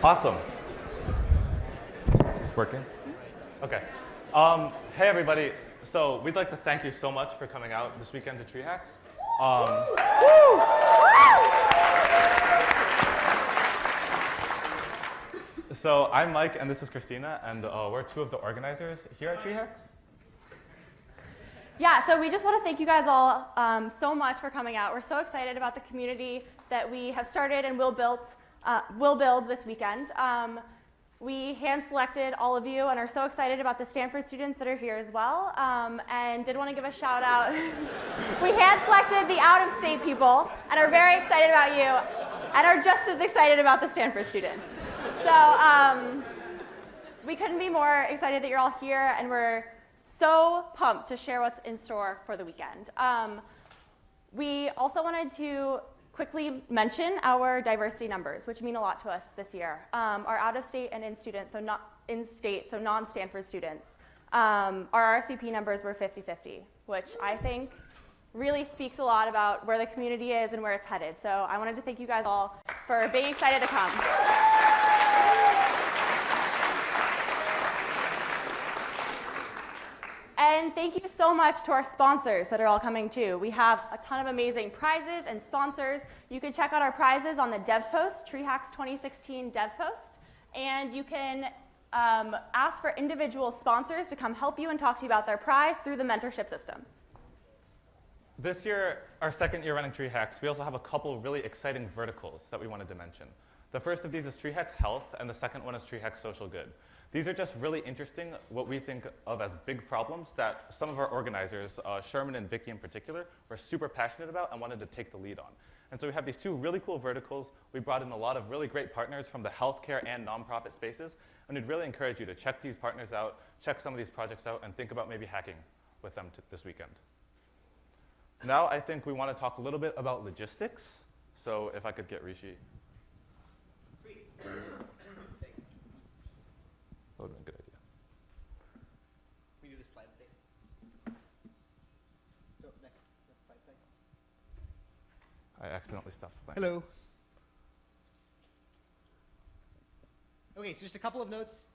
Awesome. Is this working? Okay. Hey, everybody. So we'd like to thank you so much for coming out this weekend to TreeHacks. So I'm Mike, and this is Christina, and we're two of the organizers here at TreeHacks. Yeah, so we just want to thank you guys all so much for coming out. We're so excited about the community that we have started and will build this weekend. We hand-selected all of you and are so excited about the Stanford students that are here as well. And did want to give a shout out. We hand-selected the out-of-state people and are very excited about you and are just as excited about the Stanford students. So we couldn't be more excited that you're all here, and we're so pumped to share what's in store for the weekend. We also wanted to quickly mention our diversity numbers, which mean a lot to us this year. Our out-of-state and in-student, so not in-state, so non-Stanford students, our RSVP numbers were 50-50, which I think really speaks a lot about where the community is and where it's headed. So I wanted to thank you guys all for being excited to come. And thank you so much to our sponsors that are all coming too. We have a ton of amazing prizes and sponsors. You can check out our prizes on the dev post, TreeHacks 2016 dev post. And you can ask for individual sponsors to come help you and talk to you about their prize through the mentorship system. This year, our second year running TreeHacks, we also have a couple of really exciting verticals that we wanted to mention. The first of these is TreeHacks Health, and the second one is TreeHacks Social Good. These are just really interesting, what we think of as big problems that some of our organizers, Sherman and Vicky in particular, were super passionate about and wanted to take the lead on. And so we have these two really cool verticals. We brought in a lot of really great partners from the healthcare and nonprofit spaces, and we'd really encourage you to check these partners out, check some of these projects out, and think about maybe hacking with them this weekend. Now I think we want to talk a little bit about logistics. So if I could get Rishi. Sweet. That would have been a good idea. We do the slide thing. Go next slide thing. I accidentally stopped playing. Hello. Okay, so just a couple of notes.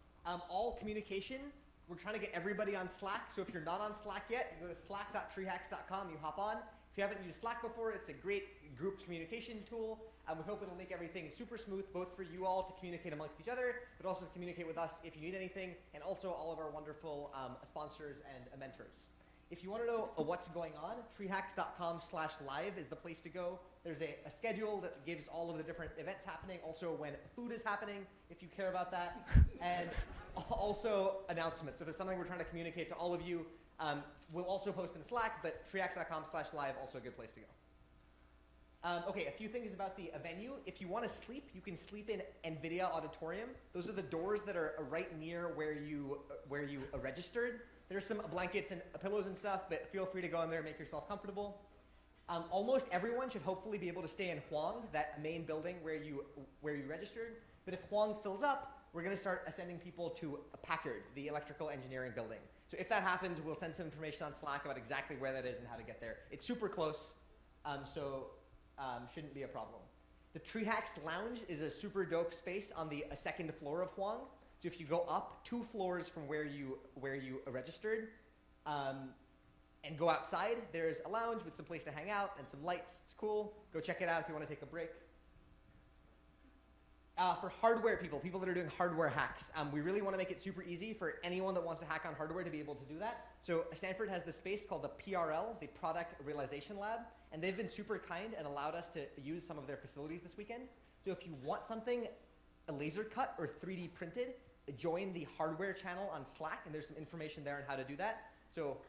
All communication, we're trying to get everybody on Slack. So if you're not on Slack yet, you go to slack.treehacks.com, you hop on. If you haven't used Slack before, it's a great group communication tool. We hope it'll make everything super smooth, both for you all to communicate amongst each other, but also to communicate with us if you need anything, and also all of our wonderful sponsors and mentors. If you want to know what's going on, treehacks.com/live is the place to go. There's a schedule that gives all of the different events happening, also when food is happening, if you care about that, and also announcements. So if there's something we're trying to communicate to all of you, we'll also post in Slack, but treehacks.com/live, also a good place to go. Okay, a few things about the venue. If you want to sleep, you can sleep in NVIDIA Auditorium. Those are the doors that are right near where you registered. There's some blankets and pillows and stuff, but feel free to go in there and make yourself comfortable. Almost everyone should hopefully be able to stay in Huang, that main building where you registered. But if Huang fills up, we're going to start sending people to Packard, the electrical engineering building. So if that happens, we'll send some information on Slack about exactly where that is and how to get there. It's super close, so shouldn't be a problem. The TreeHacks Lounge is a super dope space on the second floor of Huang. So if you go up 2 floors from where you registered and go outside, there's a lounge with some place to hang out and some lights. It's cool. Go check it out if you want to take a break. For hardware people that are doing hardware hacks, we really want to make it super easy for anyone that wants to hack on hardware to be able to do that. So Stanford has this space called the PRL, the Product Realization Lab, and they've been super kind and allowed us to use some of their facilities this weekend. So if you want something laser cut or 3D printed, join the hardware channel on Slack, and there's some information there on how to do that. So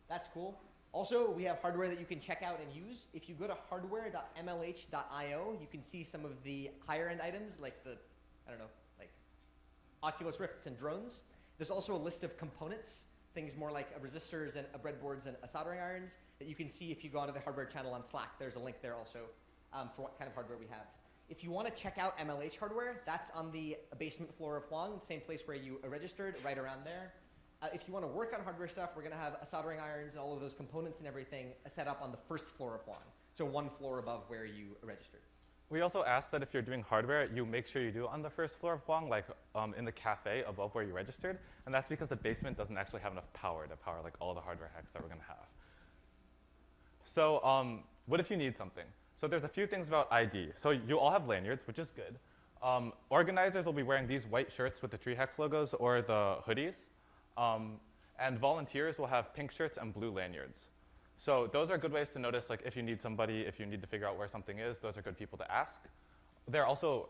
that's cool. Also, we have hardware that you can check out and use. If you go to hardware.mlh.io, you can see some of the higher end items like like Oculus Rifts and drones. There's also a list of components, things more like resistors and breadboards and soldering irons that you can see if you go onto the hardware channel on Slack. There's a link there also for what kind of hardware we have. If you want to check out MLH hardware, that's on the basement floor of Huang, same place where you registered, right around there. If you want to work on hardware stuff, we're going to have soldering irons and all of those components and everything set up on the first floor of Huang, so 1 floor above where you registered. We also ask that if you're doing hardware, you make sure you do it on the first floor of Huang, like in the cafe above where you registered. And that's because the basement doesn't actually have enough power to power like all the hardware hacks that we're going to have. So what if you need something? So there's a few things about ID. So you all have lanyards, which is good. Organizers will be wearing these white shirts with the TreeHacks logos or the hoodies. And volunteers will have pink shirts and blue lanyards. So those are good ways to notice, like, if you need somebody, if you need to figure out where something is, those are good people to ask. They're also,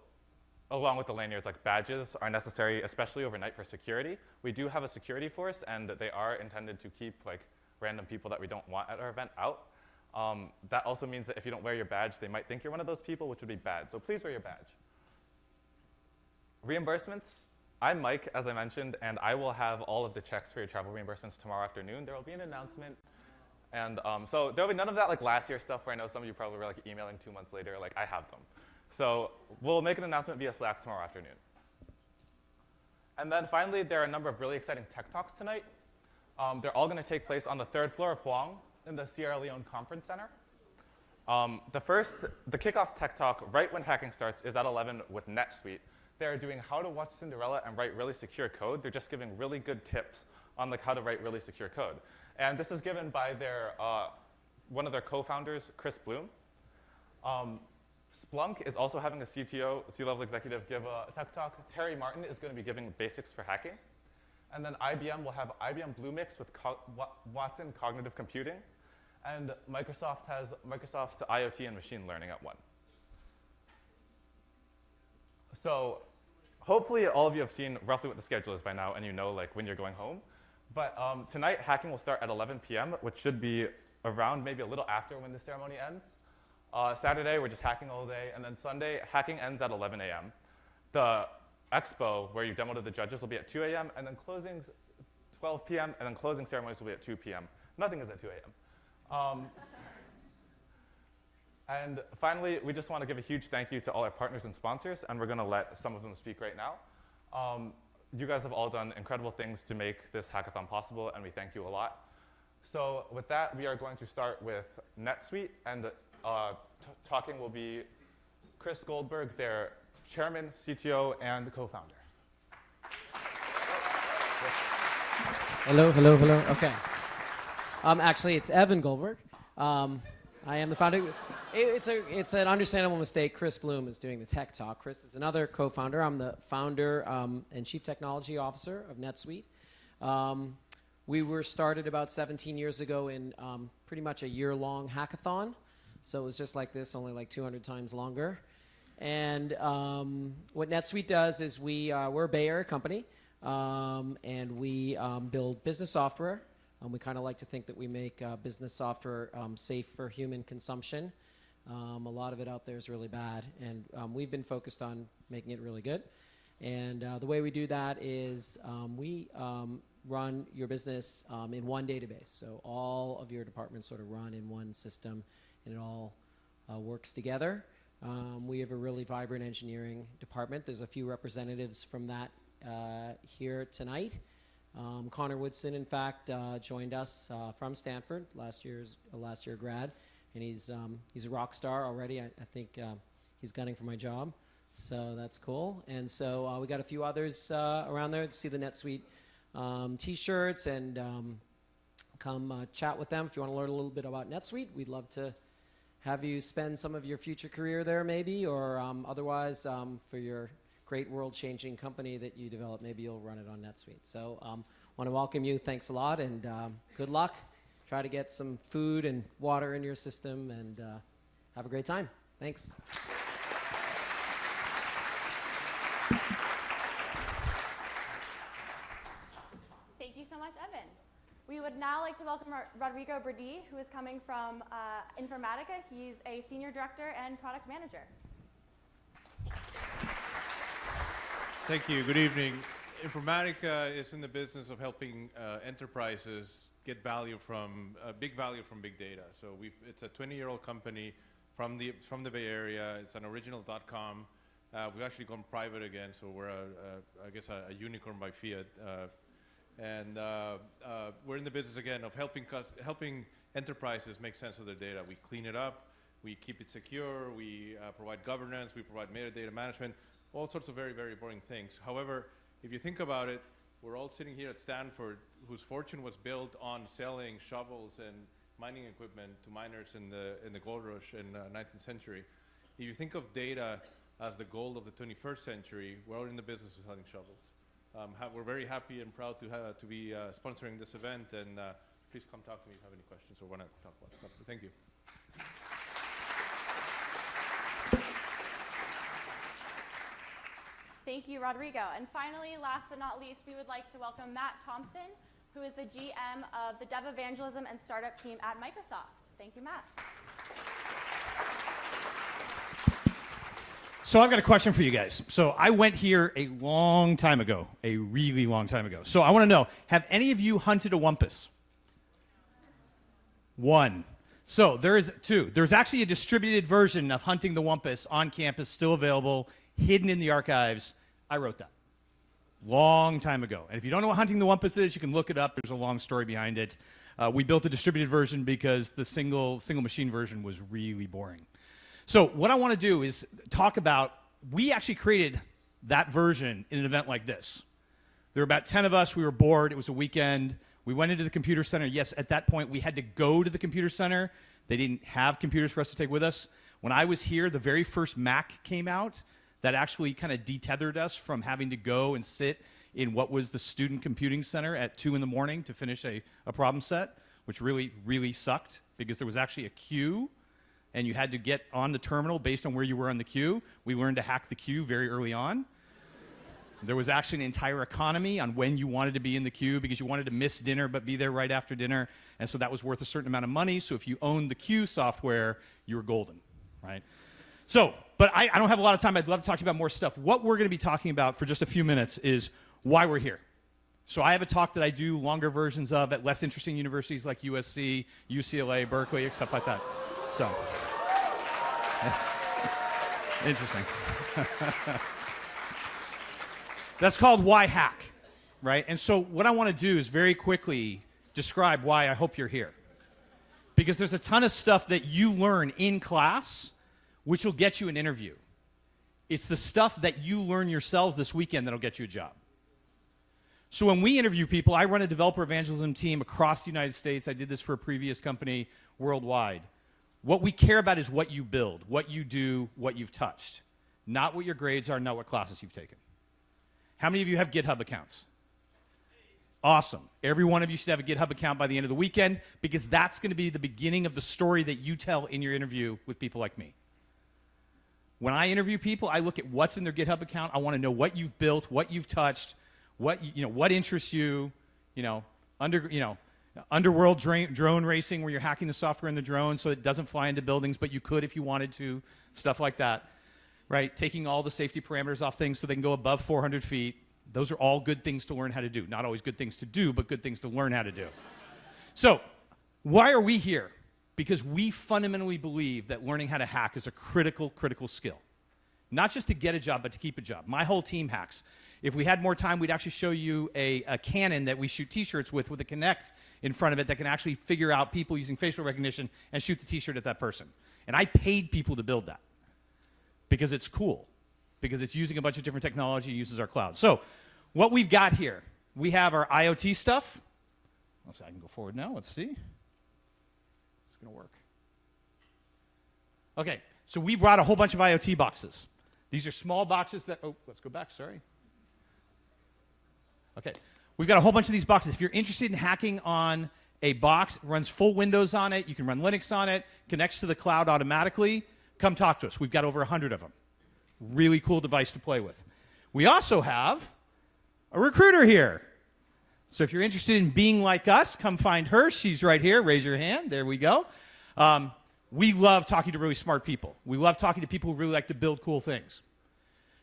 along with the lanyards, like badges are necessary, especially overnight for security. We do have a security force, and they are intended to keep like random people that we don't want at our event out. That also means that if you don't wear your badge, they might think you're one of those people, which would be bad. So please wear your badge. Reimbursements. I'm Mike, as I mentioned, and I will have all of the checks for your travel reimbursements tomorrow afternoon. There will be an announcement. And so there will be none of that like last year stuff where I know some of you probably were like emailing 2 months later. Like, I have them. So we'll make an announcement via Slack tomorrow afternoon. And then finally, there are a number of really exciting tech talks tonight. They're all going to take place on the 3rd floor of Huang in the Sierra Leone Conference Center. The kickoff tech talk right when hacking starts is at 11 with NetSuite. They're doing how to watch Cinderella and write really secure code. They're just giving really good tips on like how to write really secure code. And this is given by their, one of their co-founders, Chris Bloom. Splunk is also having a CTO, C-level executive, give a tech talk. Terry Martin is going to be giving basics for hacking. And then IBM will have IBM Bluemix with Watson Cognitive Computing. And Microsoft has Microsoft IoT and machine learning at 1. So hopefully all of you have seen roughly what the schedule is by now, and you know like when you're going home. But tonight, hacking will start at 11 p.m., which should be around maybe a little after when the ceremony ends. Saturday, we're just hacking all day. And then Sunday, hacking ends at 11 a.m. The expo, where you demoed the judges, will be at 2 a.m., and then closing 12 p.m., and then closing ceremonies will be at 2 p.m. Nothing is at 2 a.m. And finally, we just want to give a huge thank you to all our partners and sponsors, and we're going to let some of them speak right now. You guys have all done incredible things to make this hackathon possible, and we thank you a lot. So with that, we are going to start with NetSuite, and talking will be Chris Goldberg, their chairman, CTO, and co-founder. Hello, hello, hello. Okay. Actually, it's Evan Goldberg. I am the founder. It's an understandable mistake. Chris Bloom is doing the tech talk. Chris is another co-founder. I'm the founder and chief technology officer of NetSuite. We were started about 17 years ago in pretty much a year-long hackathon. So it was just like this, only like 200 times longer. And what NetSuite does is we're a Bay Area company, and we build business software. We kind of like to think that we make business software safe for human consumption. A lot of it out there is really bad, and we've been focused on making it really good. And the way we do that is we run your business in one database. So all of your departments sort of run in one system, and it all works together. We have a really vibrant engineering department. There's a few representatives from that here tonight. Connor Woodson, in fact, joined us from Stanford, last year grad, and he's a rock star already. I think he's gunning for my job, so that's cool. And so we got a few others around there to see the NetSuite T-shirts, and come chat with them if you want to learn a little bit about NetSuite. We'd love to have you spend some of your future career there, maybe, or otherwise for your great world-changing company that you develop, maybe you'll run it on NetSuite. So want to welcome you. Thanks a lot, and good luck. Try to get some food and water in your system, and have a great time. Thanks. Thank you so much, Evan. We would now like to welcome Rodrigo Berdi, who is coming from Informatica. He's a senior director and product manager. Thank you. Good evening. Informatica is in the business of helping enterprises get big value from big data. So it's a 20-year-old company from the Bay Area. It's an original .com. We've actually gone private again, so we're I guess a unicorn by fiat. And we're in the business again of helping enterprises make sense of their data. We clean it up. We keep it secure, we provide governance, we provide metadata management, all sorts of very, very boring things. However, if you think about it, we're all sitting here at Stanford, whose fortune was built on selling shovels and mining equipment to miners in the gold rush in the 19th century. If you think of data as the gold of the 21st century, we're all in the business of selling shovels. We're very happy and proud to be sponsoring this event, and please come talk to me if you have any questions or want to talk about stuff. Thank you. Thank you, Rodrigo. And finally, last but not least, we would like to welcome Matt Thompson, who is the GM of the Dev Evangelism and Startup team at Microsoft. Thank you, Matt. So I've got a question for you guys. So I went here a long time ago, a really long time ago. So I want to know, have any of you hunted a wumpus? One. So there is two. There's actually a distributed version of hunting the wumpus on campus, still available, hidden in the archives. I wrote that. Long time ago. And if you don't know what hunting the wumpus is, you can look it up. There's a long story behind it. We built a distributed version because the single machine version was really boring. So what I want to do is talk about, we actually created that version in an event like this. There were about 10 of us. We were bored. It was a weekend. We went into the computer center. Yes, at that point, we had to go to the computer center. They didn't have computers for us to take with us. When I was here, the very first Mac came out that actually kind of detethered us from having to go and sit in what was the student computing center at 2 in the morning to finish a problem set, which really, really sucked because there was actually a queue and you had to get on the terminal based on where you were on the queue. We learned to hack the queue very early on. There was actually an entire economy on when you wanted to be in the queue because you wanted to miss dinner but be there right after dinner, and so that was worth a certain amount of money. So if you owned the queue software, you were golden, right? So, but I don't have a lot of time. I'd love to talk to you about more stuff. What we're going to be talking about for just a few minutes is why we're here. So I have a talk that I do longer versions of at less interesting universities like USC, UCLA, Berkeley, stuff like that. So, it's interesting. That's called Why Hack, right? And so what I want to do is very quickly describe why I hope you're here. Because there's a ton of stuff that you learn in class which will get you an interview. It's the stuff that you learn yourselves this weekend that'll get you a job. So when we interview people, I run a developer evangelism team across the United States. I did this for a previous company worldwide. What we care about is what you build, what you do, what you've touched. Not what your grades are, not what classes you've taken. How many of you have GitHub accounts? Awesome. Every one of you should have a GitHub account by the end of the weekend because that's going to be the beginning of the story that you tell in your interview with people like me. When I interview people, I look at what's in their GitHub account. I want to know what you've built, what you've touched, what interests you, underworld drone racing where you're hacking the software in the drone so it doesn't fly into buildings, but you could if you wanted to, stuff like that, right? Taking all the safety parameters off things so they can go above 400 feet. Those are all good things to learn how to do. Not always good things to do, but good things to learn how to do. So why are we here? Because we fundamentally believe that learning how to hack is a critical skill. Not just to get a job, but to keep a job. My whole team hacks. If we had more time, we'd actually show you a cannon that we shoot t-shirts with a Kinect in front of it that can actually figure out people using facial recognition and shoot the t-shirt at that person. And I paid people to build that because it's cool, because it's using a bunch of different technology, uses our cloud. So what we've got here, we have our IoT stuff. So I can go forward now. Let's see. It's going to work. Okay, so we brought a whole bunch of IoT boxes. These are small boxes that, let's go back, sorry. Okay, we've got a whole bunch of these boxes. If you're interested in hacking on a box, it runs full Windows on it, you can run Linux on it, connects to the cloud automatically, come talk to us. We've got over 100 of them. Really cool device to play with. We also have a recruiter here. So if you're interested in being like us, come find her. She's right here. Raise your hand. There we go. We love talking to really smart people. We love talking to people who really like to build cool things.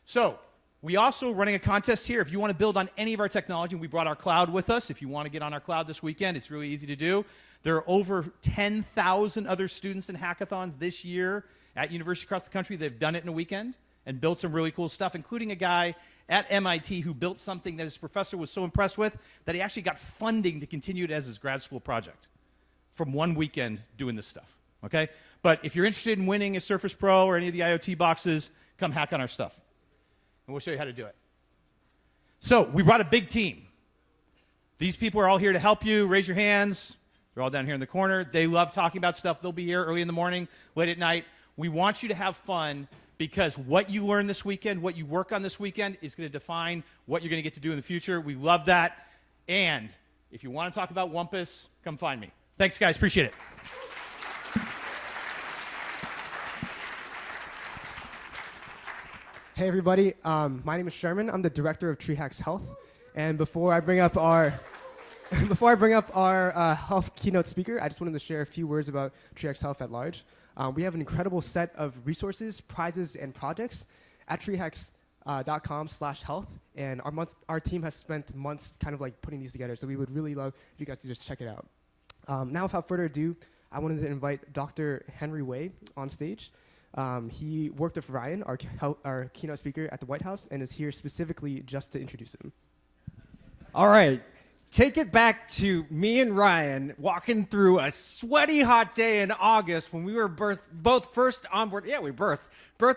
So we also running a contest here. If you want to build on any of our technology, we brought our cloud with us. If you want to get on our cloud this weekend, it's really easy to do. There are over 10,000 other students in hackathons this year at universities across the country that have done it in a weekend and built some really cool stuff, including a guy at MIT who built something that his professor was so impressed with that he actually got funding to continue it as his grad school project from one weekend doing this stuff, okay? But if you're interested in winning a Surface Pro or any of the IoT boxes, come hack on our stuff. And we'll show you how to do it. So we brought a big team. These people are all here to help you. Raise your hands. They're all down here in the corner. They love talking about stuff. They'll be here early in the morning, late at night. We want you to have fun because what you learn this weekend, what you work on this weekend, is going to define what you're going to get to do in the future. We love that. And if you want to talk about Wumpus, come find me. Thanks, guys. Appreciate it. Hey everybody, my name is Sherman. I'm the director of TreeHacks Health, and before I bring up our health keynote speaker, I just wanted to share a few words about TreeHacks Health at large. We have an incredible set of resources, prizes, and projects at treehacks.com/health, and our team has spent months kind of like putting these together. So we would really love if you guys to just check it out. Now, without further ado, I wanted to invite Dr. Henry Wei on stage. He worked with Ryan, our keynote speaker at the White House, and is here specifically just to introduce him. All right. Take it back to me and Ryan walking through a sweaty hot day in August when we were both first on board. Yeah, we birthed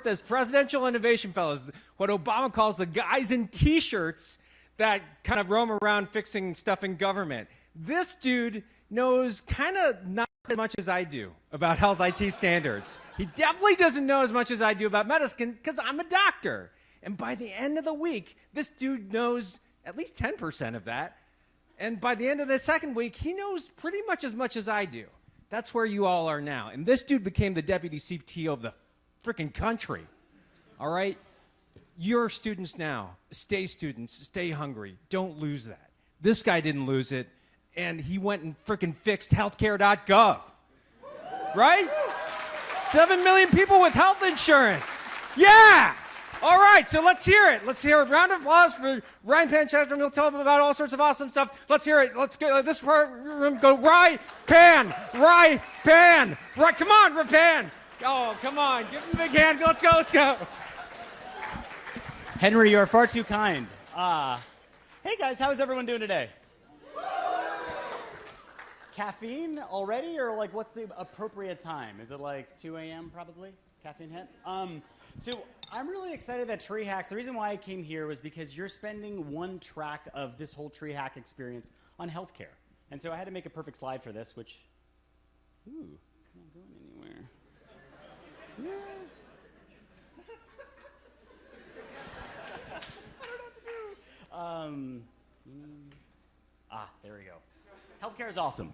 as Presidential Innovation Fellows, what Obama calls the guys in T-shirts that kind of roam around fixing stuff in government. This dude knows kind of not as much as I do about health IT standards. He definitely doesn't know as much as I do about medicine because I'm a doctor. And by the end of the week, this dude knows at least 10% of that. And by the end of the second week, he knows pretty much as I do. That's where you all are now. And this dude became the deputy CTO of the freaking country. All right? You're students now. Stay students. Stay hungry. Don't lose that. This guy didn't lose it. And he went and freaking fixed healthcare.gov. Right? 7 million people with health insurance. Yeah! All right, so let's hear it. Let's hear a round of applause for Ryan Panchester. He'll tell them about all sorts of awesome stuff. Let's hear it. Let's go. This room go Rye, Pan. Come on, Pan. Oh, come on. Give him a big hand. Let's go. Henry, you are far too kind. Hey guys, how is everyone doing today? Caffeine already, or like what's the appropriate time? Is it like 2 a.m. probably? Caffeine hit? So I'm really excited that TreeHacks, the reason why I came here was because you're spending one track of this whole TreeHack experience on healthcare. And so I had to make a perfect slide for this, which, not going anywhere. Yes. I don't know what to do. There we go. Healthcare is awesome.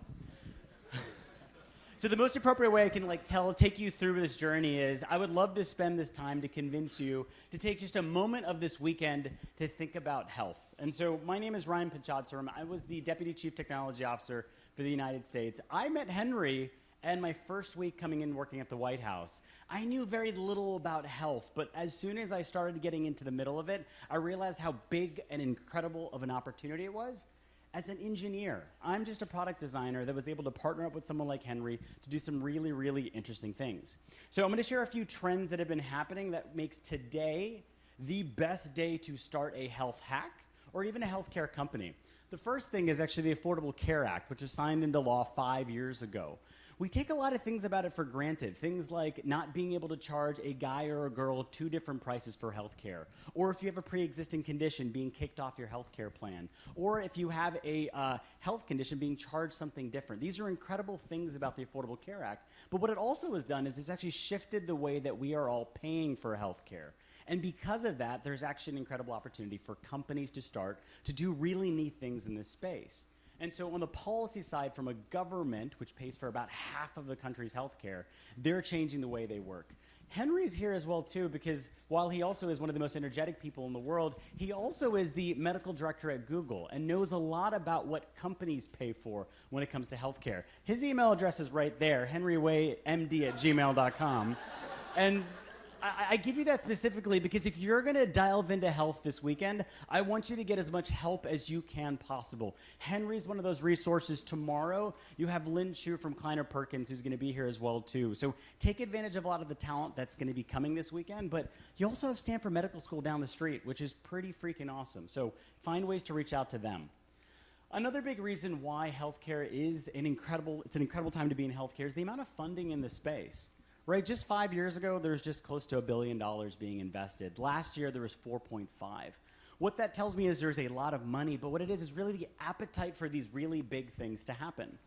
So the most appropriate way I can take you through this journey is I would love to spend this time to convince you to take just a moment of this weekend to think about health. And so my name is Ryan Panchadsaram. I was the Deputy Chief Technology Officer for the United States. I met Henry and my first week coming in working at the White House. I knew very little about health, but as soon as I started getting into the middle of it, I realized how big and incredible of an opportunity it was. As an engineer, I'm just a product designer that was able to partner up with someone like Henry to do some really, really interesting things. So I'm going to share a few trends that have been happening that makes today the best day to start a health hack or even a healthcare company. The first thing is actually the Affordable Care Act, which was signed into law 5 years ago. We take a lot of things about it for granted, things like not being able to charge a guy or a girl 2 different prices for health care, or if you have a pre-existing condition being kicked off your health care plan, or if you have a health condition being charged something different. These are incredible things about the Affordable Care Act, but what it also has done is it's actually shifted the way that we are all paying for health care. And because of that, there's actually an incredible opportunity for companies to start to do really neat things in this space. And so on the policy side, from a government, which pays for about half of the country's healthcare, they're changing the way they work. Henry's here as well, too, because while he also is one of the most energetic people in the world, he also is the medical director at Google and knows a lot about what companies pay for when it comes to healthcare. His email address is right there, henrywaymd@gmail.com. And I give you that specifically because if you're going to delve into health this weekend, I want you to get as much help as you can possible. Henry's one of those resources. Tomorrow, you have Lynn Chu from Kleiner Perkins who's going to be here as well, too. So take advantage of a lot of the talent that's going to be coming this weekend, but you also have Stanford Medical School down the street, which is pretty freaking awesome. So find ways to reach out to them. Another big reason why healthcare is it's an incredible time to be in healthcare is the amount of funding in the space. right? Just 5 years ago, there was just close to $1 billion being invested. Last year, there was 4.5. What that tells me is there's a lot of money, but what it is really the appetite for these really big things to happen.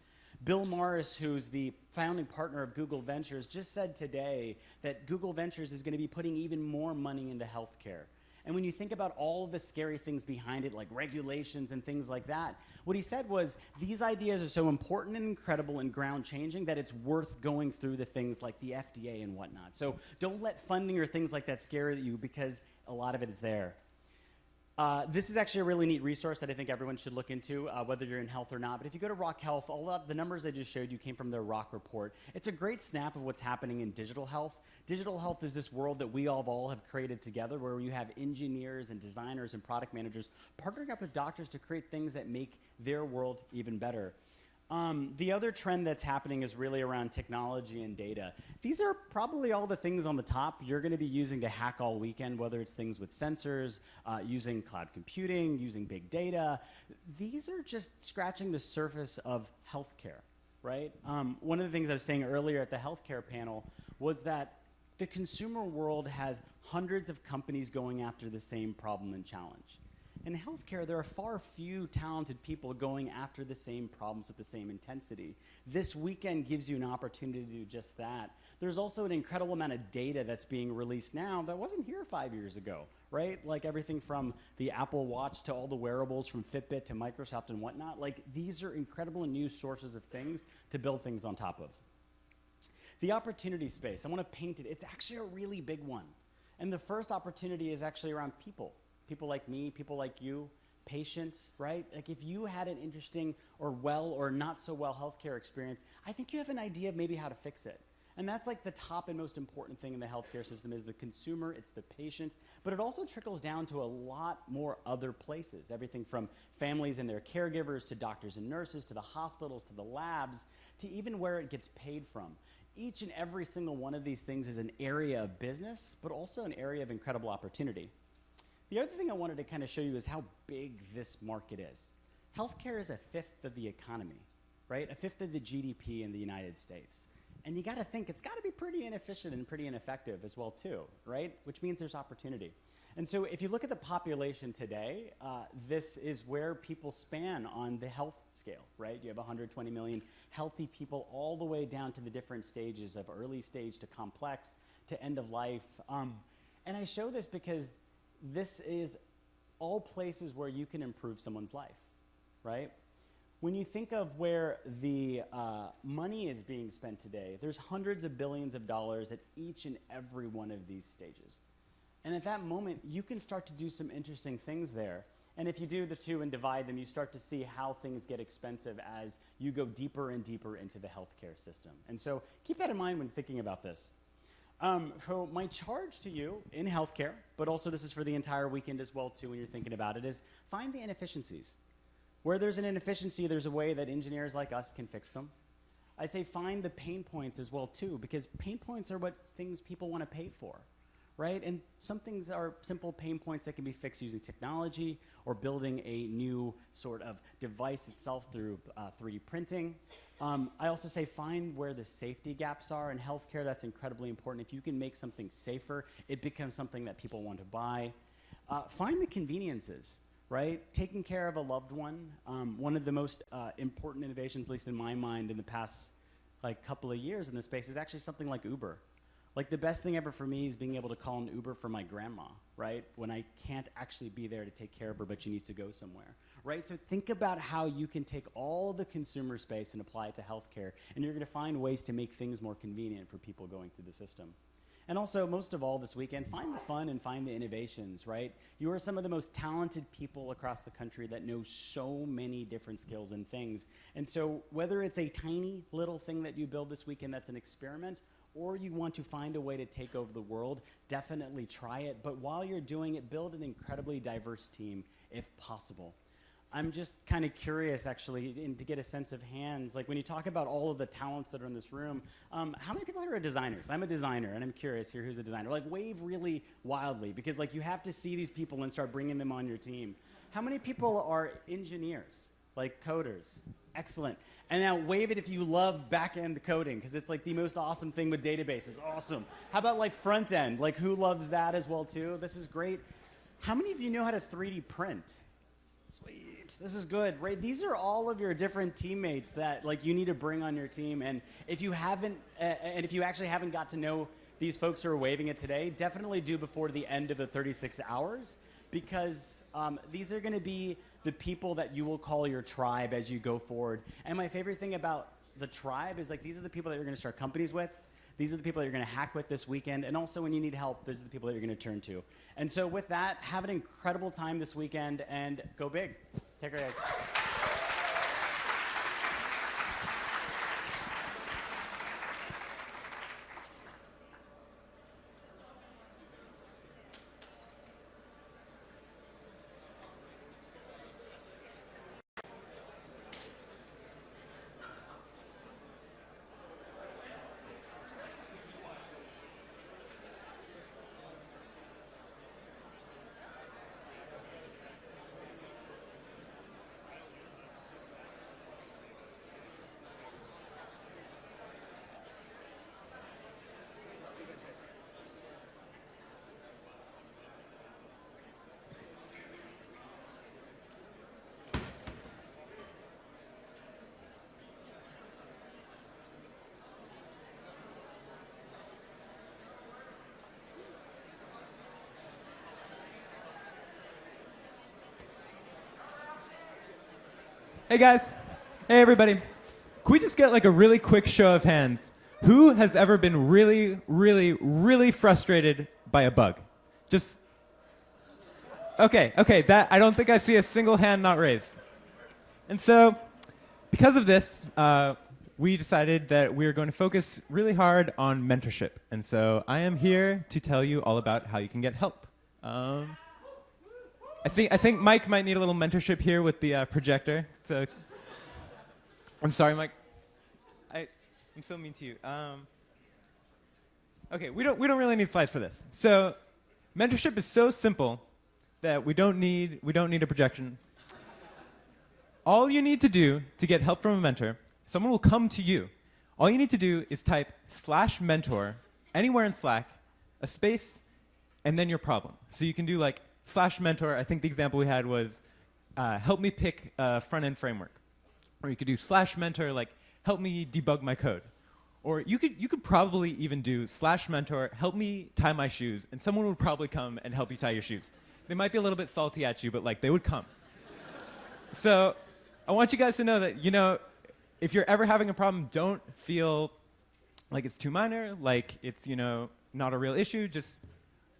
Bill Morris, who's the founding partner of Google Ventures, just said today that Google Ventures is going to be putting even more money into healthcare. And when you think about all of the scary things behind it, like regulations and things like that, what he said was these ideas are so important and incredible and ground-changing that it's worth going through the things like the FDA and whatnot. So don't let funding or things like that scare you, because a lot of it is there. This is actually a really neat resource that I think everyone should look into, whether you're in health or not. But if you go to Rock Health, all of the numbers I just showed you came from their Rock report. It's a great snap of what's happening in digital health. Digital health is this world that we all have created together, where you have engineers and designers and product managers partnering up with doctors to create things that make their world even better. The other trend that's happening is really around technology and data. These are probably all the things on the top you're going to be using to hack all weekend, whether it's things with sensors, using cloud computing, using big data. These are just scratching the surface of healthcare, right? One of the things I was saying earlier at the healthcare panel was that the consumer world has hundreds of companies going after the same problem and challenge. In healthcare, there are far few talented people going after the same problems with the same intensity. This weekend gives you an opportunity to do just that. There's also an incredible amount of data that's being released now that wasn't here 5 years ago, right? Like everything from the Apple Watch to all the wearables from Fitbit to Microsoft and whatnot. Like, these are incredible new sources of things to build things on top of. The opportunity space, I want to paint it. It's actually a really big one. And the first opportunity is actually around people. People like me, people like you, patients, right? Like, if you had an interesting or well or not so well healthcare experience, I think you have an idea of maybe how to fix it. And that's like the top and most important thing in the healthcare system is the consumer, it's the patient, but it also trickles down to a lot more other places. Everything from families and their caregivers to doctors and nurses to the hospitals to the labs to even where it gets paid from. Each and every single one of these things is an area of business, but also an area of incredible opportunity. The other thing I wanted to kind of show you is how big this market is. Healthcare is 1/5 of the economy, right? 1/5 of the GDP in the United States. And you got to think it's got to be pretty inefficient and pretty ineffective as well too, right? Which means there's opportunity. And so if you look at the population today, this is where people span on the health scale, right? You have 120 million healthy people all the way down to the different stages of early stage to complex to end of life. And I show this because this is all places where you can improve someone's life, right? When you think of where the money is being spent today, there's hundreds of billions of dollars at each and every one of these stages. And at that moment, you can start to do some interesting things there. And if you do the two and divide them, you start to see how things get expensive as you go deeper and deeper into the healthcare system. And so keep that in mind when thinking about this. So my charge to you in healthcare, but also this is for the entire weekend as well too when you're thinking about it, is find the inefficiencies. Where there's an inefficiency, there's a way that engineers like us can fix them. I say find the pain points as well too, because pain points are what things people want to pay for, right? And some things are simple pain points that can be fixed using technology or building a new sort of device itself through 3D printing. I also say find where the safety gaps are. In healthcare, that's incredibly important. If you can make something safer, it becomes something that people want to buy. Find the conveniences, right? Taking care of a loved one. One of the most important innovations, at least in my mind, in the past couple of years in this space is actually something like Uber. Like, the best thing ever for me is being able to call an Uber for my grandma, right? When I can't actually be there to take care of her, but she needs to go somewhere, right? So think about how you can take all the consumer space and apply it to healthcare, and you're going to find ways to make things more convenient for people going through the system. And also, most of all this weekend, find the fun and find the innovations, right? You are some of the most talented people across the country that know so many different skills and things. And so whether it's a tiny little thing that you build this weekend that's an experiment, or you want to find a way to take over the world, definitely try it. But while you're doing it, build an incredibly diverse team if possible. I'm just kind of curious, actually, to get a sense of hands. Like, when you talk about all of the talents that are in this room, how many people here are designers? I'm a designer, and I'm curious here who's a designer. Like, wave really wildly, because like you have to see these people and start bringing them on your team. How many people are engineers, like coders, Excellent. And now wave it if you love back-end coding, because it's like the most awesome thing with databases. Awesome. How about like front end? Like who loves that as well too? This is great. How many of you know how to 3D print? Sweet. This is good, right? These are all of your different teammates that like you need to bring on your team. And if you haven't, and if you actually haven't got to know these folks who are waving it today, definitely do before the end of the 36 hours, because these are going to be the people that you will call your tribe as you go forward. And my favorite thing about the tribe is like these are the people that you're going to start companies with. These are the people that you're going to hack with this weekend. And also when you need help, those are the people that you're going to turn to. And so with that, have an incredible time this weekend and go big. Take care, guys. Hey guys. Hey everybody. Can we just get like a really quick show of hands? Who has ever been really, really, really frustrated by a bug? Just, okay, that, I don't think I see a single hand not raised. And so, because of this, we decided that we are going to focus really hard on mentorship. And so I am here to tell you all about how you can get help. I think Mike might need a little mentorship here with the projector. So, I'm sorry, Mike. I'm so mean to you. Okay, we don't really need slides for this. So, mentorship is so simple that we don't need a projection. All you need to do to get help from a mentor, someone will come to you. All you need to do is type /mentor anywhere in Slack, a space, and then your problem. So you can do like /mentor. I think the example we had was help me pick a front-end framework. Or you could do /mentor, like help me debug my code. Or you could probably even do /mentor, help me tie my shoes, and someone would probably come and help you tie your shoes. They might be a little bit salty at you, but like they would come. So I want you guys to know that, you know, if you're ever having a problem, don't feel like it's too minor, like it's, you know, not a real issue. Just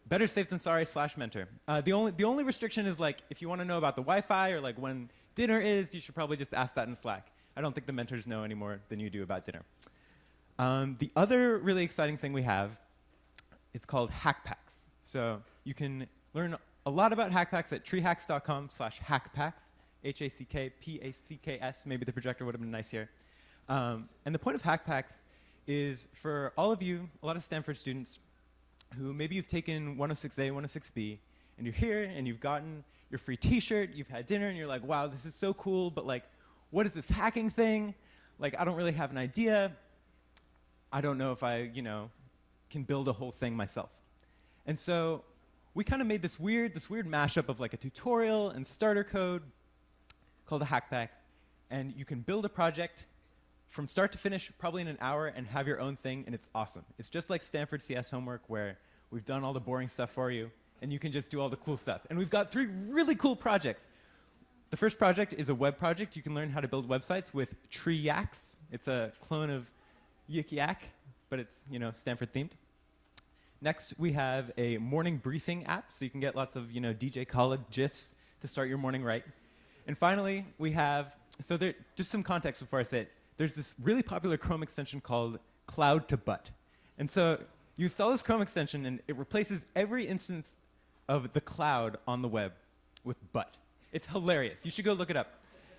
better safe than sorry /mentor. The only restriction is like if you want to know about the Wi-Fi or like when dinner is, you should probably just ask that in Slack. I don't think the mentors know any more than you do about dinner. The other really exciting thing we have, it's called hack packs. So you can learn a lot about hack packs at treehacks.com/hackpacks, HACKPACKS. Maybe the projector would have been nice here. And the point of hack packs is for all of you, a lot of Stanford students, who maybe you've taken 106A, 106B, and you're here and you've gotten your free t-shirt, you've had dinner, and you're like, wow, this is so cool, but like, what is this hacking thing? Like, I don't really have an idea. I don't know if I, you know, can build a whole thing myself. And so we kind of made this weird mashup of like a tutorial and starter code called a hack pack, and you can build a project from start to finish probably in an hour and have your own thing, and it's awesome. It's just like Stanford CS homework where we've done all the boring stuff for you, and you can just do all the cool stuff. And we've got 3 really cool projects. The first project is a web project. You can learn how to build websites with TreeHacks. It's a clone of Yik Yak, but it's, you know, Stanford themed. Next, we have a morning briefing app, so you can get lots of, you know, DJ Khaled GIFs to start your morning right. And finally, we have, so there, just some context before I say it. There's this really popular Chrome extension called Cloud to Butt. And so you install this Chrome extension, and it replaces every instance of the cloud on the web with butt. It's hilarious. You should go look it up.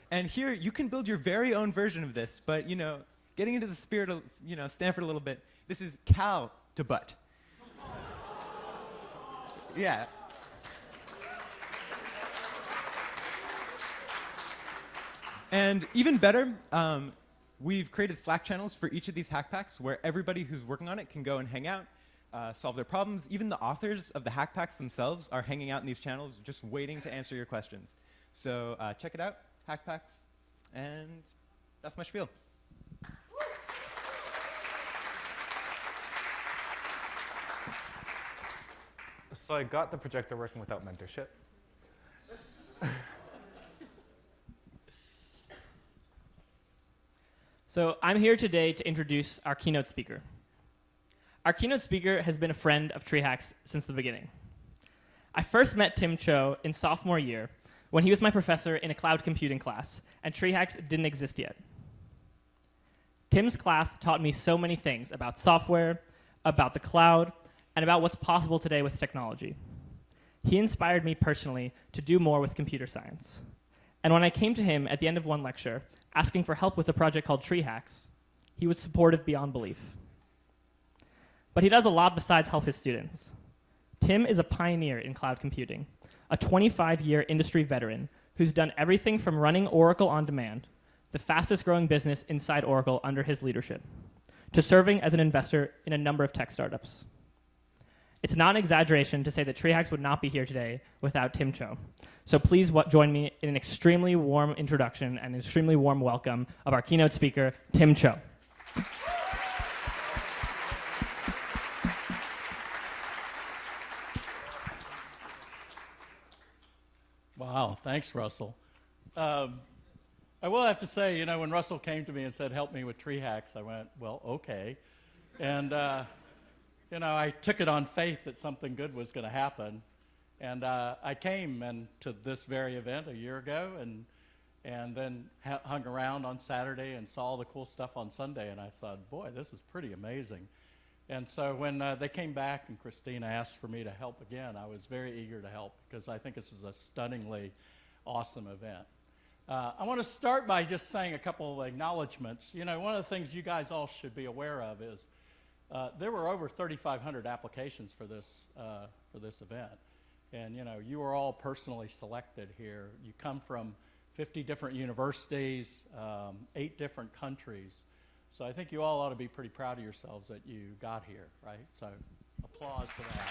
And here, you can build your very own version of this, but, you know, getting into the spirit of, you know, Stanford a little bit, this is Cal to Butt. Yeah. And even better, we've created Slack channels for each of these hack packs where everybody who's working on it can go and hang out, solve their problems. Even the authors of the hack packs themselves are hanging out in these channels just waiting to answer your questions. So check it out, hack packs, and that's my spiel. So I got the projector working without mentorship. So I'm here today to introduce our keynote speaker. Our keynote speaker has been a friend of TreeHacks since the beginning. I first met Tim Cho in sophomore year when he was my professor in a cloud computing class, and TreeHacks didn't exist yet. Tim's class taught me so many things about software, about the cloud, and about what's possible today with technology. He inspired me personally to do more with computer science. And when I came to him at the end of one lecture, asking for help with a project called TreeHacks, he was supportive beyond belief. But he does a lot besides help his students. Tim is a pioneer in cloud computing, a 25-year industry veteran who's done everything from running Oracle On Demand, the fastest growing business inside Oracle under his leadership, to serving as an investor in a number of tech startups. It's not an exaggeration to say that TreeHacks would not be here today without Tim Cho. So please join me in an extremely warm introduction and an extremely warm welcome of our keynote speaker, Tim Cho. Wow, thanks, Russell. I will have to say, you know, when Russell came to me and said, help me with TreeHacks, I went, well, okay. And, you know, I took it on faith that something good was going to happen. And I came to this very event a year ago and then hung around on Saturday and saw all the cool stuff on Sunday. And I thought, boy, this is pretty amazing. And so when they came back and Christina asked for me to help again, I was very eager to help because I think this is a stunningly awesome event. I want to start by just saying a couple of acknowledgments. You know, one of the things you guys all should be aware of is there were over 3,500 applications for this event. And, you know, you were all personally selected here. You come from 50 different universities, 8 different countries. So I think you all ought to be pretty proud of yourselves that you got here, right? So applause for that.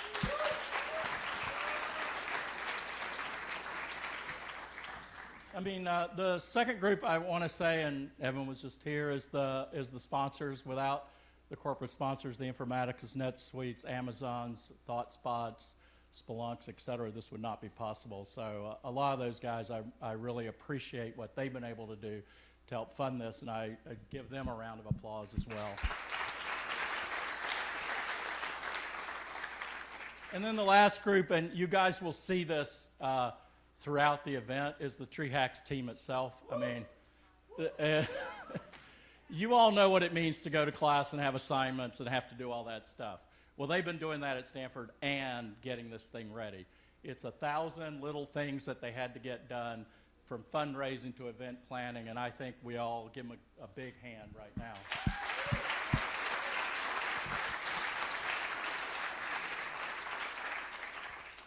I mean, the second group I want to say, and Evan was just here, is the sponsors. Without the corporate sponsors, the Informatica's, NetSuite's, Amazon's, ThoughtSpot's, Splunks, et cetera, this would not be possible. So a lot of those guys, I really appreciate what they've been able to do to help fund this, and I give them a round of applause as well. And then the last group, and you guys will see this throughout the event, is the TreeHacks team itself. I mean, you all know what it means to go to class and have assignments and have to do all that stuff. Well, they've been doing that at Stanford and getting this thing ready. It's 1,000 little things that they had to get done, from fundraising to event planning, and I think we all give them a big hand right now.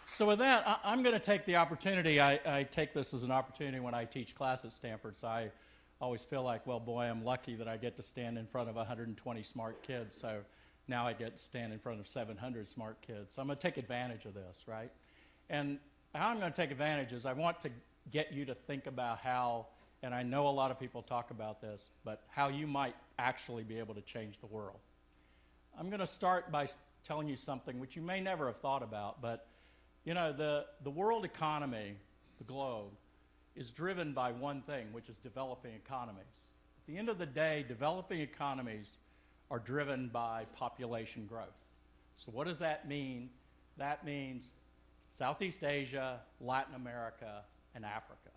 So with that, I'm going to take the opportunity. I take this as an opportunity when I teach class at Stanford, so I always feel like, well, boy, I'm lucky that I get to stand in front of 120 smart kids, so now I get to stand in front of 700 smart kids. So I'm going to take advantage of this, right? And how I'm going to take advantage is I want to get you to think about how, and I know a lot of people talk about this, but how you might actually be able to change the world. I'm going to start by telling you something which you may never have thought about, but you know, the world economy, the globe, is driven by one thing, which is developing economies. At the end of the day, developing economies are driven by population growth. So what does that mean? That means Southeast Asia, Latin America, and Africa.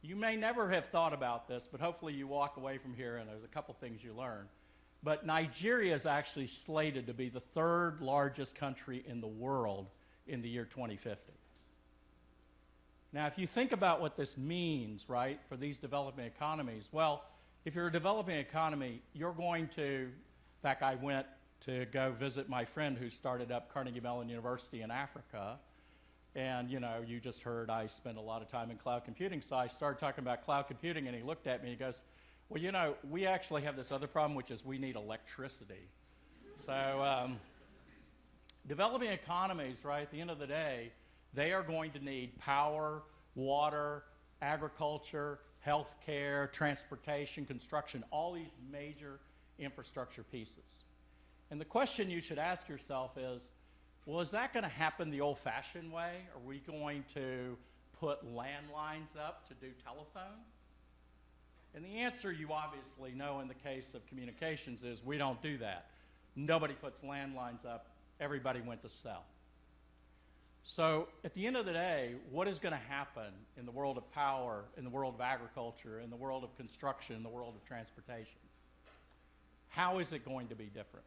You may never have thought about this, but hopefully you walk away from here and there's a couple things you learn. But Nigeria is actually slated to be the 3rd largest country in the world in the year 2050. Now, if you think about what this means, right, for these developing economies, well, if you're a developing economy, you're going to, in fact, I went to go visit my friend who started up Carnegie Mellon University in Africa, And, you know, you just heard I spend a lot of time in cloud computing, so I started talking about cloud computing, and he looked at me and he goes, well, you know, we actually have this other problem, which is we need electricity. So developing economies, right, at the end of the day, they are going to need power, water, agriculture, healthcare, transportation, construction, all these major infrastructure pieces. And the question you should ask yourself is, well, is that going to happen the old-fashioned way? Are we going to put landlines up to do telephone? And the answer you obviously know in the case of communications is we don't do that. Nobody puts landlines up. Everybody went to cell. So at the end of the day, what is going to happen in the world of power, in the world of agriculture, in the world of construction, in the world of transportation? How is it going to be different?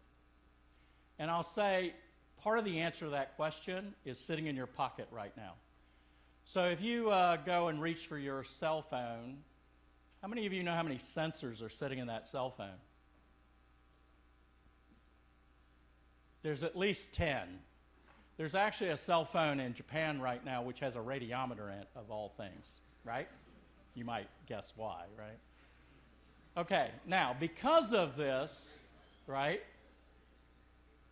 And I'll say part of the answer to that question is sitting in your pocket right now. So if you go and reach for your cell phone, how many of you know how many sensors are sitting in that cell phone? There's at least 10. There's actually a cell phone in Japan right now which has a radiometer in it, of all things, right? You might guess why, right? Okay, now because of this, right,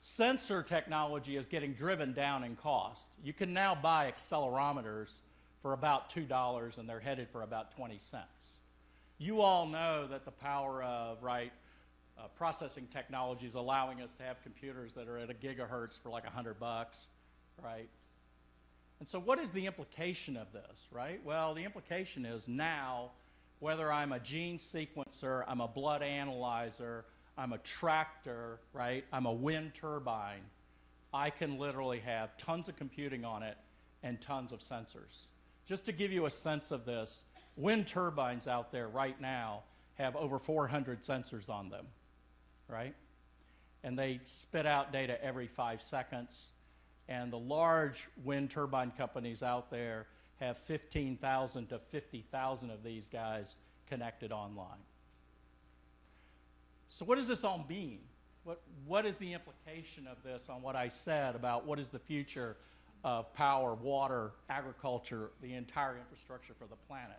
sensor technology is getting driven down in cost. You can now buy accelerometers for about $2 and they're headed for about 20 cents. You all know that the power of, right, processing technology is allowing us to have computers that are at a gigahertz for like $100, right? And so what is the implication of this, right? Well, the implication is now, whether I'm a gene sequencer, I'm a blood analyzer, I'm a tractor, right? I'm a wind turbine. I can literally have tons of computing on it and tons of sensors. Just to give you a sense of this, wind turbines out there right now have over 400 sensors on them, right? And they spit out data every 5 seconds. And the large wind turbine companies out there have 15,000 to 50,000 of these guys connected online. So what does this all mean? What is the implication of this on what I said about what is the future of power, water, agriculture, the entire infrastructure for the planet?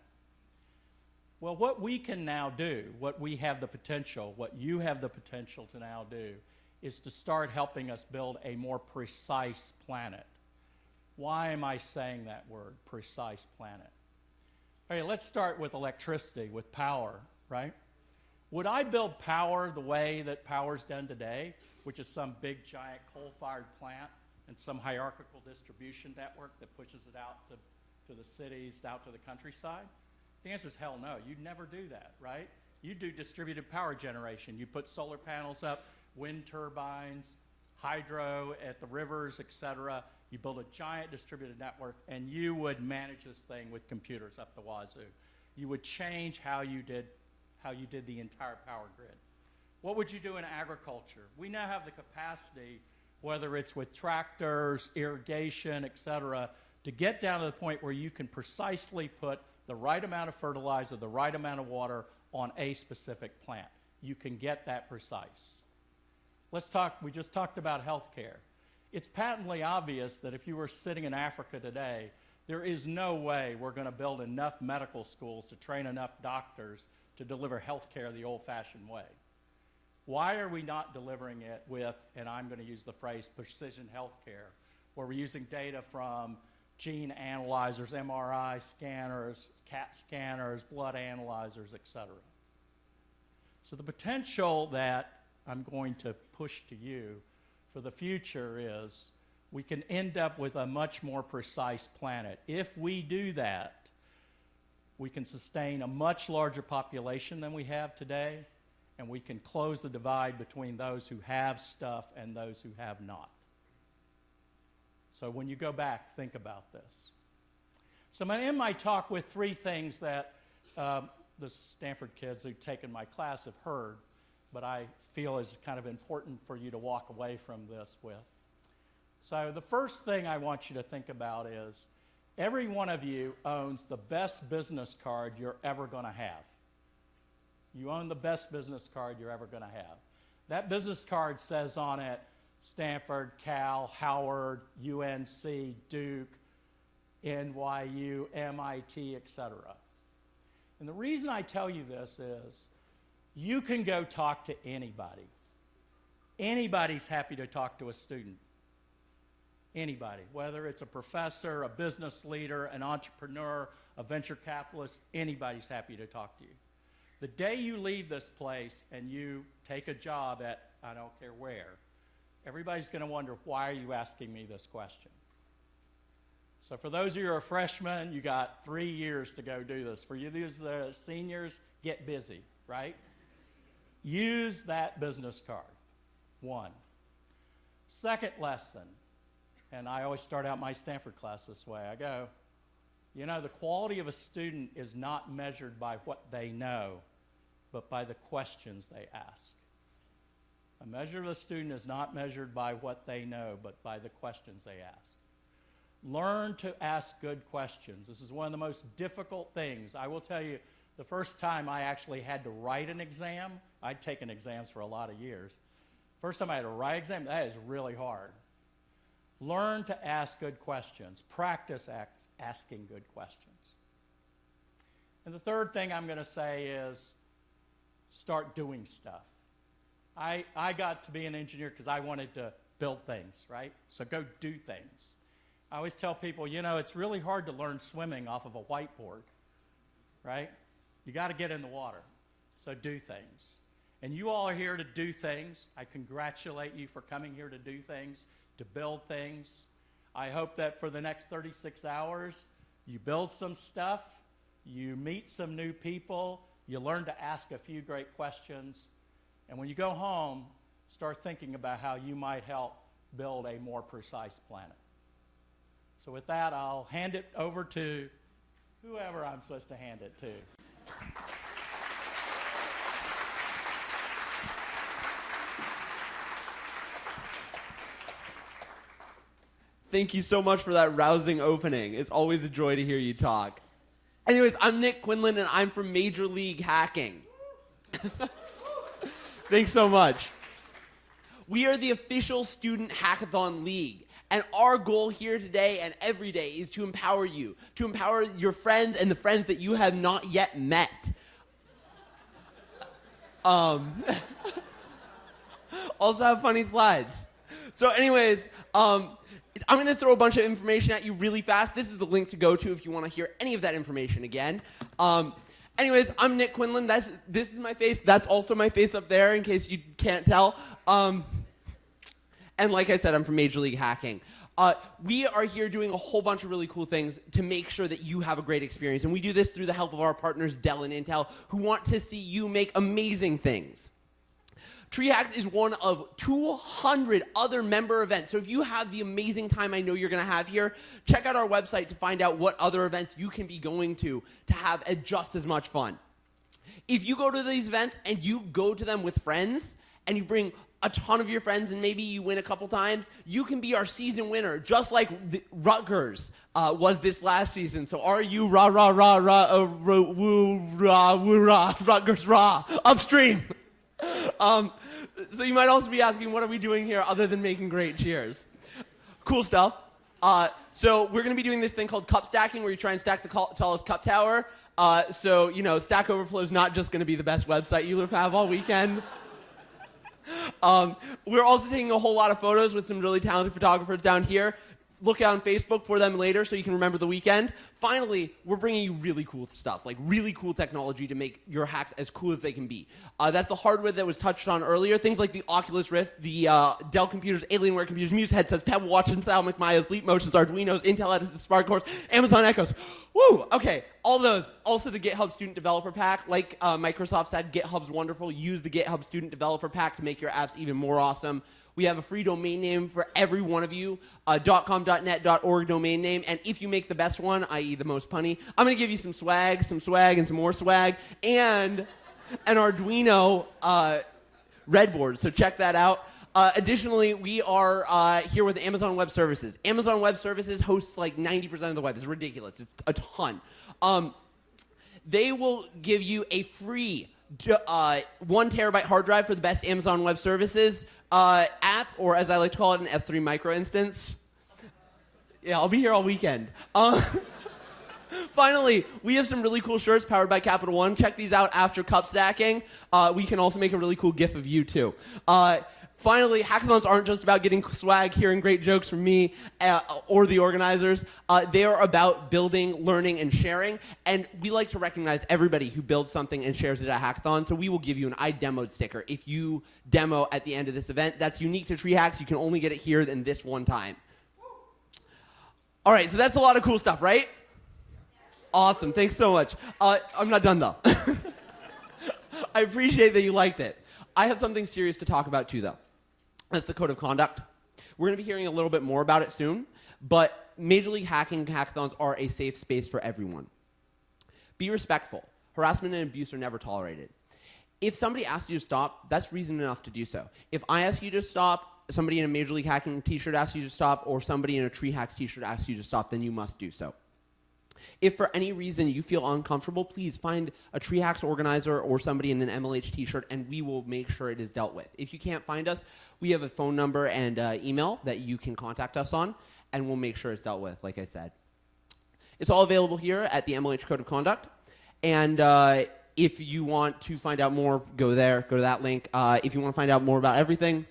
Well, what we can now do, what we have the potential, what you have the potential to now do, is to start helping us build a more precise planet. Why am I saying that word, precise planet? Okay, let's start with electricity, with power, right? Would I build power the way that power's done today, which is some big giant coal-fired plant and some hierarchical distribution network that pushes it out to the cities, out to the countryside? The answer is hell no. You'd never do that, right? You do distributed power generation. You put solar panels up, wind turbines, hydro at the rivers, et cetera. You build a giant distributed network, and you would manage this thing with computers up the wazoo. You would change how you did the entire power grid. What would you do in agriculture? We now have the capacity, whether it's with tractors, irrigation, et cetera, to get down to the point where you can precisely put the right amount of fertilizer, the right amount of water on a specific plant. You can get that precise. We just talked about healthcare. It's patently obvious that if you were sitting in Africa today, there is no way we're going to build enough medical schools to train enough doctors to deliver healthcare the old-fashioned way. Why are we not delivering it with, and I'm going to use the phrase, precision healthcare, where we're using data from gene analyzers, MRI scanners, CAT scanners, blood analyzers, et cetera? So the potential that I'm going to push to you for the future is we can end up with a much more precise planet. If we do that, we can sustain a much larger population than we have today, and we can close the divide between those who have stuff and those who have not. So when you go back, think about this. So I'm going to end my talk with 3 things that the Stanford kids who've taken my class have heard, but I feel is kind of important for you to walk away from this with. So the first thing I want you to think about is every one of you owns the best business card you're ever going to have. You own the best business card you're ever going to have. That business card says on it Stanford, Cal, Howard, UNC, Duke, NYU, MIT, etc. And the reason I tell you this is you can go talk to anybody. Anybody's happy to talk to a student. Anybody, whether it's a professor, a business leader, an entrepreneur, a venture capitalist, anybody's happy to talk to you. The day you leave this place and you take a job at, I don't care where, everybody's going to wonder, why are you asking me this question? So for those of you who are freshmen, you got 3 years to go do this. For you, these the seniors, get busy, right? Use that business card, 1. Second lesson, and I always start out my Stanford class this way. I go, you know, the quality of a student is not measured by what they know, but by the questions they ask. A measure of a student is not measured by what they know, but by the questions they ask. Learn to ask good questions. This is one of the most difficult things. I will tell you, the first time I actually had to write an exam, I'd taken exams for a lot of years. First time I had to write an exam, that is really hard. Learn to ask good questions. Practice asking good questions. And the third thing I'm going to say is start doing stuff. I got to be an engineer because I wanted to build things, right? So go do things. I always tell people, you know, it's really hard to learn swimming off of a whiteboard, right? You got to get in the water. So do things. And you all are here to do things. I congratulate you for coming here to do things, to build things. I hope that for the next 36 hours, you build some stuff, you meet some new people, you learn to ask a few great questions, and when you go home, start thinking about how you might help build a more precise planet. So with that, I'll hand it over to whoever I'm supposed to hand it to. Thank you so much for that rousing opening. It's always a joy to hear you talk. Anyways, I'm Nick Quinlan, and I'm from Major League Hacking. Thanks so much. We are the official student hackathon league, and our goal here today and every day is to empower you, to empower your friends and the friends that you have not yet met. Also have funny slides. So anyways, I'm going to throw a bunch of information at you really fast. This is the link to go to if you want to hear any of that information again. Anyways, I'm Nick Quinlan. This is my face. That's also my face up there, in case you can't tell. And like I said, I'm from Major League Hacking. We are here doing a whole bunch of really cool things to make sure that you have a great experience. And we do this through the help of our partners, Dell and Intel, who want to see you make amazing things. TreeHacks is one of 200 other member events. So if you have the amazing time I know you're going to have here, check out our website to find out what other events you can be going to have just as much fun. If you go to these events and you go to them with friends and you bring a ton of your friends and maybe you win a couple times, you can be our season winner, just like Rutgers was this last season. So are you rah, rah, rah, rah, woo, rah, woo, rah, Rutgers, rah, upstream. So you might also be asking, what are we doing here other than making great cheers? Cool stuff. So we're going to be doing this thing called cup stacking, where you try and stack the tallest cup tower. So, you know, Stack Overflow is not just going to be the best website you'll have all weekend. We're also taking a whole lot of photos with some really talented photographers down here. Look out on Facebook for them later so you can remember the weekend. Finally, we're bringing you really cool stuff, like really cool technology to make your hacks as cool as they can be. That's the hardware that was touched on earlier. Things like the Oculus Rift, the Dell computers, Alienware computers, Muse headsets, Pebble Watches, Xiaomi Mayos, Leap Motions, Arduinos, Intel Edison, Spark Cores, Amazon Echoes. Woo! Okay, all those. Also the GitHub Student Developer Pack. Like Microsoft said, GitHub's wonderful. Use the GitHub Student Developer Pack to make your apps even more awesome. We have a free domain name for every one of you, .com, .net, .org domain name. And if you make the best one, i.e. the most punny, I'm going to give you some swag, and some more swag, and an Arduino Redboard. So check that out. Additionally, we are here with Amazon Web Services. Amazon Web Services hosts like 90% of the web. It's ridiculous. It's a ton. They will give you a free 1 terabyte hard drive for the best Amazon Web Services app, or as I like to call it, an S3 micro instance. Yeah, I'll be here all weekend. Finally, we have some really cool shirts powered by Capital One. Check these out after cup stacking. We can also make a really cool GIF of you, too. Finally, hackathons aren't just about getting swag, hearing great jokes from me or the organizers. They are about building, learning, and sharing. And we like to recognize everybody who builds something and shares it at a hackathon. So we will give you an I demoed sticker if you demo at the end of this event. That's unique to TreeHacks. You can only get it here and this one time. All right, so that's a lot of cool stuff, right? Awesome. Thanks so much. I'm not done, though. I appreciate that you liked it. I have something serious to talk about, too, though. That's the code of conduct. We're going to be hearing a little bit more about it soon, but Major League Hacking hackathons are a safe space for everyone. Be respectful. Harassment and abuse are never tolerated. If somebody asks you to stop, that's reason enough to do so. If I ask you to stop, somebody in a Major League Hacking t-shirt asks you to stop, or somebody in a TreeHacks t-shirt asks you to stop, then you must do so. If for any reason you feel uncomfortable, please find a TreeHacks organizer or somebody in an MLH t-shirt, and we will make sure it is dealt with. If you can't find us, we have a phone number and email that you can contact us on, and we'll make sure it's dealt with, like I said. It's all available here at the MLH Code of Conduct. And if you want to find out more, go there, go to that link. If you want to find out more about everything,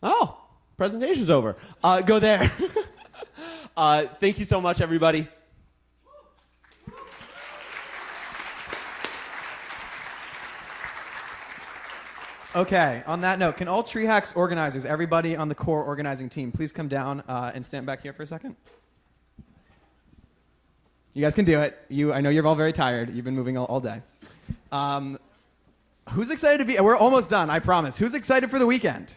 oh, presentation's over. Go there. Thank you so much, everybody. Okay, on that note, can all TreeHacks organizers, everybody on the core organizing team, please come down and stand back here for a second? You guys can do it. I know you're all very tired. You've been moving all day. Who's excited to be? We're almost done, I promise. Who's excited for the weekend?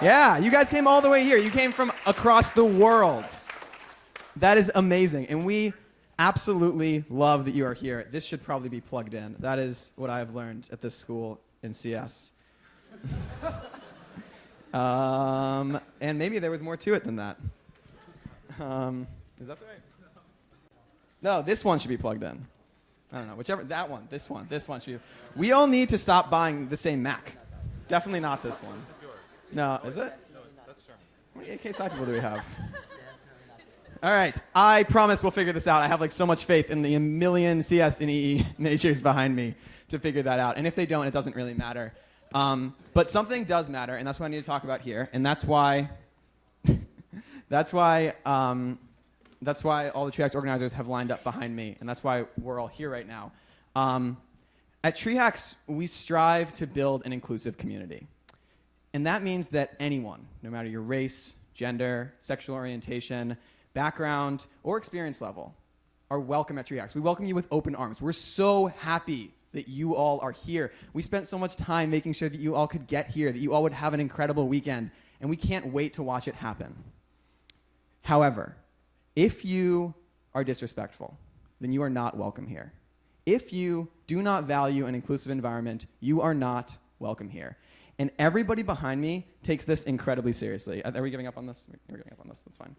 Yeah, you guys came all the way here. You came from across the world. That is amazing. And we absolutely love that you are here. This should probably be plugged in. That is what I have learned at this school in CS. And maybe there was more to it than that. Is that the right? No, this one should be plugged in. I don't know, whichever, that one, this one should be. We all need to stop buying the same Mac. Definitely not this one. No, is it? No, that's Cermonies. How many AK side people do we have? All right, I promise we'll figure this out. I have like so much faith in the million CS and EE majors behind me to figure that out. And if they don't, it doesn't really matter. But something does matter, and that's what I need to talk about here. And that's why all the TreeHacks organizers have lined up behind me, and that's why we're all here right now. At TreeHacks, we strive to build an inclusive community. And that means that anyone, no matter your race, gender, sexual orientation, background, or experience level, are welcome at TreeHacks. We welcome you with open arms. We're so happy that you all are here. We spent so much time making sure that you all could get here, that you all would have an incredible weekend, and we can't wait to watch it happen. However, if you are disrespectful, then you are not welcome here. If you do not value an inclusive environment, you are not welcome here. And everybody behind me takes this incredibly seriously. Are we giving up on this? We're giving up on this. That's fine.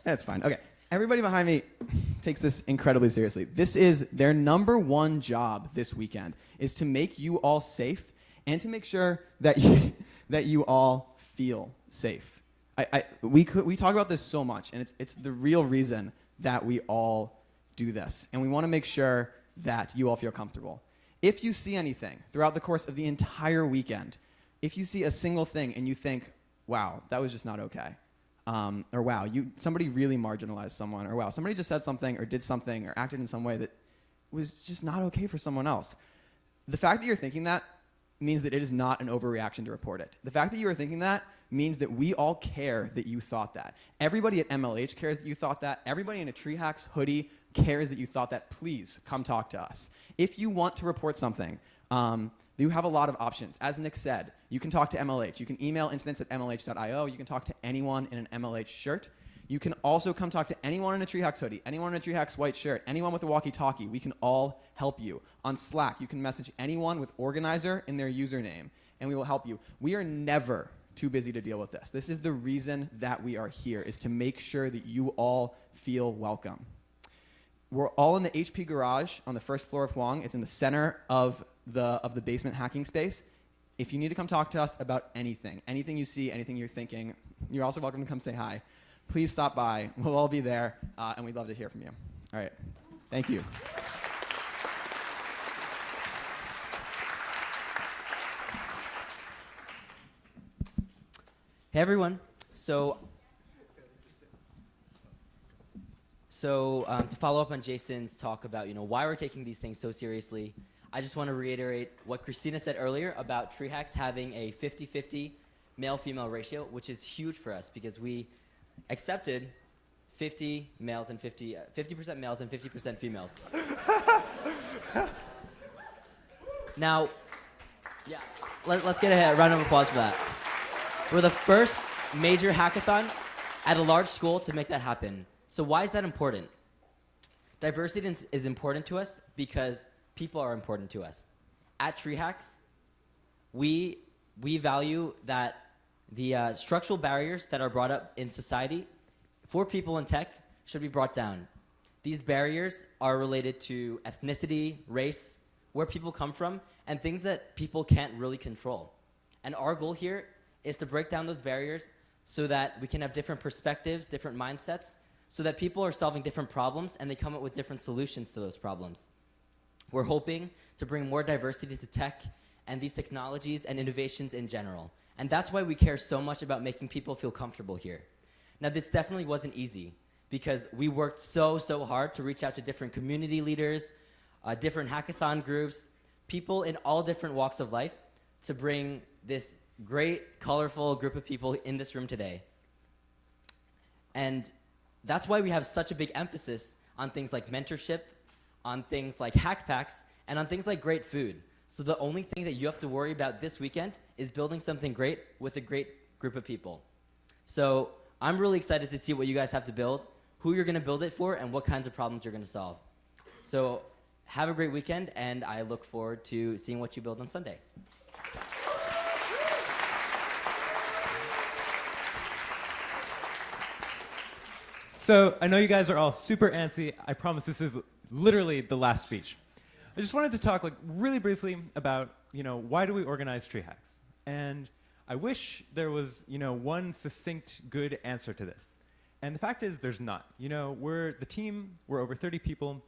That's fine. Okay. Everybody behind me takes this incredibly seriously. This is their number one job this weekend, is to make you all safe and to make sure that you all feel safe. We talk about this so much, and it's the real reason that we all do this. And we want to make sure that you all feel comfortable. If you see anything throughout the course of the entire weekend, if you see a single thing and you think, wow, that was just not okay, or wow, somebody really marginalized someone, or wow, somebody just said something or did something or acted in some way that was just not okay for someone else. The fact that you're thinking that means that it is not an overreaction to report it. The fact that you are thinking that means that we all care that you thought that. Everybody at MLH cares that you thought that. Everybody in a TreeHacks hoodie cares that you thought that. Please come talk to us. If you want to report something, you have a lot of options. As Nick said, you can talk to MLH. You can email incidents@mlh.io. You can talk to anyone in an MLH shirt. You can also come talk to anyone in a TreeHacks hoodie, anyone in a TreeHacks white shirt, anyone with a walkie-talkie. We can all help you. On Slack, you can message anyone with organizer in their username, and we will help you. We are never too busy to deal with this. This is the reason that we are here, is to make sure that you all feel welcome. We're all in the HP garage on the first floor of Huang. It's in the center of the basement hacking space. if you need to come talk to us about anything you see, anything you're thinking, you're also welcome to come say hi. Please stop by. We'll all be there, and we'd love to hear from you. All right. Thank you. Hey everyone. To follow up on Jason's talk about why we're taking these things so seriously, I just want to reiterate what Christina said earlier about TreeHacks having a 50-50 male-female ratio, which is huge for us because we accepted 50% males and 50% females. Now, yeah, let's get a round of applause for that. We're the first major hackathon at a large school to make that happen. So why is that important? Diversity is important to us because people are important to us. At TreeHacks, we value that the structural barriers that are brought up in society for people in tech should be brought down. These barriers are related to ethnicity, race, where people come from, and things that people can't really control. And our goal here is to break down those barriers so that we can have different perspectives, different mindsets, so that people are solving different problems and they come up with different solutions to those problems. We're hoping to bring more diversity to tech and these technologies and innovations in general. And that's why we care so much about making people feel comfortable here. Now, this definitely wasn't easy because we worked so hard to reach out to different community leaders, different hackathon groups, people in all different walks of life to bring this great, colorful group of people in this room today. And that's why we have such a big emphasis on things like mentorship, on things like hack packs, and on things like great food. So the only thing that you have to worry about this weekend is building something great with a great group of people. So I'm really excited to see what you guys have to build, who you're going to build it for, and what kinds of problems you're going to solve. So have a great weekend, and I look forward to seeing what you build on Sunday. So I know you guys are all super antsy. I promise this is literally the last speech. I just wanted to talk really briefly about why do we organize TreeHacks? And I wish there was one succinct good answer to this. And the fact is there's not. We're the team, we're over 30 people.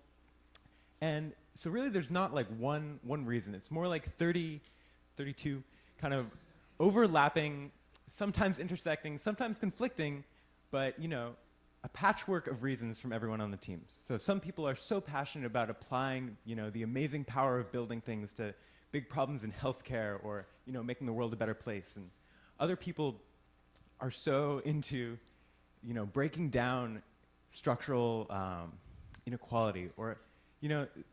And so really there's not one reason. It's more like 30, 32 kind of overlapping, sometimes intersecting, sometimes conflicting, but a patchwork of reasons from everyone on the team. So some people are so passionate about applying, the amazing power of building things to big problems in healthcare or, making the world a better place. And other people are so into, breaking down structural inequality. Or,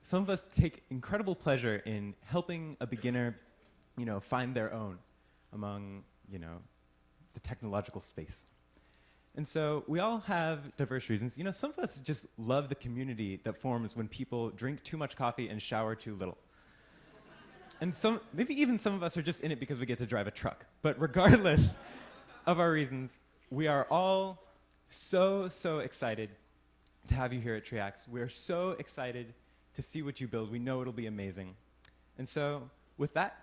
some of us take incredible pleasure in helping a beginner, find their own among, the technological space. And so we all have diverse reasons. Some of us just love the community that forms when people drink too much coffee and shower too little. And maybe even some of us are just in it because we get to drive a truck. But regardless of our reasons, we are all so excited to have you here at TreeHacks. We are so excited to see what you build. We know it'll be amazing. And so with that,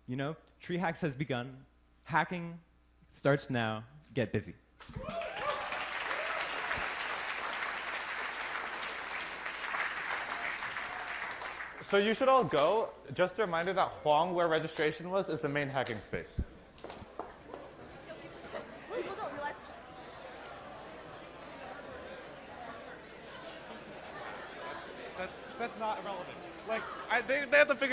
TreeHacks has begun. Hacking starts now. Get busy. So you should all go. Just a reminder that Huang, where registration was, is the main hacking space. That's not irrelevant. They have to figure